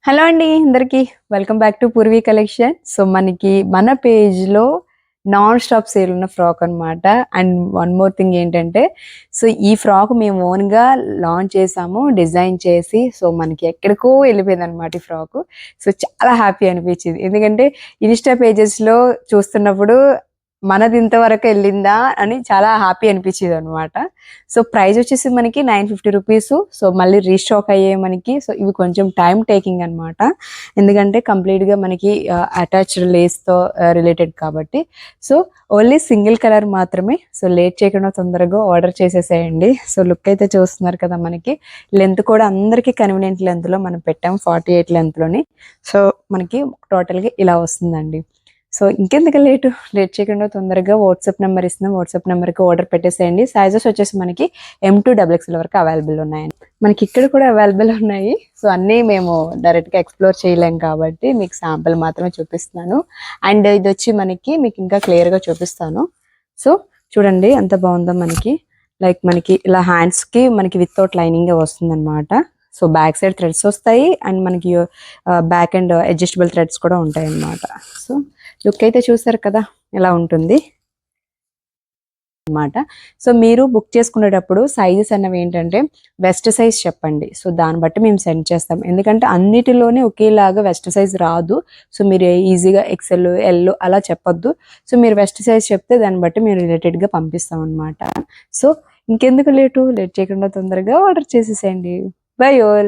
Hello అండి అందరికీ. Welcome back to Purvi collection. So, మనకి మన పేజ్‌లో నాన్ స్టాప్ సేల్ ఉన్న ఫ్రాక్ అనమాట. అండ్ వన్ మోర్ థింగ్ ఏంటంటే, సో, ఈ ఫ్రాక్ మేము ఓన్‌గా లాంచ్ చేసాము. డిజైన్ చేసి సో, మనకి ఎక్కడికో వెళ్ళిపోయిందనమాట ఈ ఫ్రాకు. సో, చాలా హ్యాపీ అనిపించింది. ఎందుకంటే ఇన్‌స్టా పేజెస్‌లో చూస్తున్నప్పుడు మనది ఇంతవరకు వెళ్ళిందా అని చాలా హ్యాపీ అనిపించేదనమాట. సో, ప్రైస్ వచ్చేసి మనకి 950 రూపీసు. సో, మళ్ళీ రీస్టాక్ అయ్యాయి మనకి. సో, ఇవి కొంచెం టైమ్ టేకింగ్ అనమాట. ఎందుకంటే కంప్లీట్‌గా మనకి అటాచ్డ్ లేస్‌తో రిలేటెడ్ కాబట్టి. సో, ఓన్లీ సింగిల్ కలర్ మాత్రమే. సో, లేట్ చేయకుండా తొందరగా ఆర్డర్ చేసేసేయండి. సో, లుక్ అయితే చూస్తున్నారు కదా మనకి. లెంత్ కూడా అందరికీ కన్వీనియంట్ లెంత్‌లో మనం పెట్టాం. 48 లెంత్‌లోని. సో, మనకి టోటల్‌గా ఇలా వస్తుందండి. సో, ఇంకెందుకు లేట్ చేయకుండా తొందరగా వాట్సాప్ నెంబర్ ఇస్తున్నాం. వాట్సాప్ నెంబర్‌కి ఆర్డర్ పెట్టేసేయండి. సైజెస్ వచ్చేసి మనకి M2 XXL వరకు అవైలబుల్ ఉన్నాయండి. మనకి ఇక్కడ కూడా అవైలబుల్ ఉన్నాయి. సో, అన్నీ మేము డైరెక్ట్‌గా ఎక్స్‌ప్లోర్ చేయలేం కాబట్టి మీకు శాంపిల్ మాత్రమే చూపిస్తున్నాను. అండ్ ఇదొచ్చి మనకి మీకు ఇంకా క్లియర్‌గా చూపిస్తాను. సో, చూడండి ఎంత బాగుందో మనకి. లైక్ మనకి ఇలా హ్యాండ్స్‌కి మనకి వితౌట్ లైనింగే వస్తుందన్నమాట. సో, బ్యాక్ సైడ్ థ్రెడ్స్ వస్తాయి. అండ్ మనకి బ్యాక్ అండ్ అడ్జస్టబుల్ థ్రెడ్స్ కూడా ఉంటాయన్నమాట. సో, లుక్ అయితే చూసారు కదా ఎలా ఉంటుంది అన్నమాట. సో, మీరు బుక్ చేసుకునేటప్పుడు సైజెస్ అన్నవి ఏంటంటే వెస్ట్ సైజ్ చెప్పండి. సో, దాన్ని బట్టి మేము సెండ్ చేస్తాం. ఎందుకంటే అన్నిటిలోనే ఒకేలాగా వెస్ట్ సైజ్ రాదు. సో, మీరు ఈజీగా ఎక్సెల్, ఎల్ అలా చెప్పొద్దు. సో, మీరు వెస్ట్ సైజ్ చెప్తే దాన్ని బట్టి మేము రిలేటెడ్‌గా పంపిస్తాం అన్నమాట. సో, ఇంకెందుకు లేట్ చేయకుండా తొందరగా ఆర్డర్ చేసేసేయండి. By all.